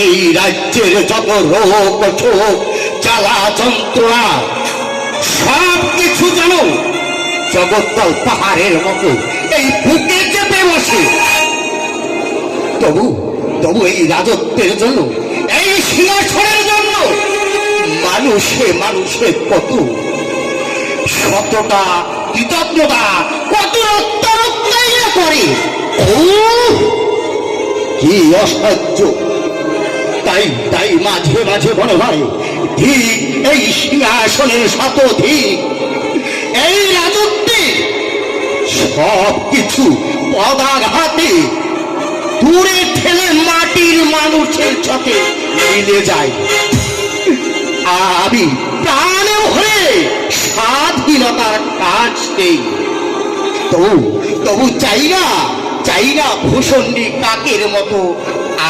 এই রাজ্যের যত রোগ শোক জ্বালা যন্ত্রণা সব কিছু যেন জগদ্দল পাহাড়ের মতো এই বুকে চেপে বসে। তবু তবু এই রাজত্বের জন্য, এই সিংহাসনের জন্য মানুষে মানুষে কত শতটা কৃতজ্ঞতা, কত রক্তারক্তাইয়া করে। কি অসহ্য! তাই তাই মাঝে মাঝে মনে হয় ঠিক এই সিংহাসনের শতধিক এই রাজত্বে সব কিছু পদাঘাতে দূরে ঠেলে মাটির মানুষের সাথে মিলে যায়। আমি প্রাণেও হয়ে স্বাধীনতার কাজ নেই। তবু তবু চাই না ভূষণ্ডী কাকের মতো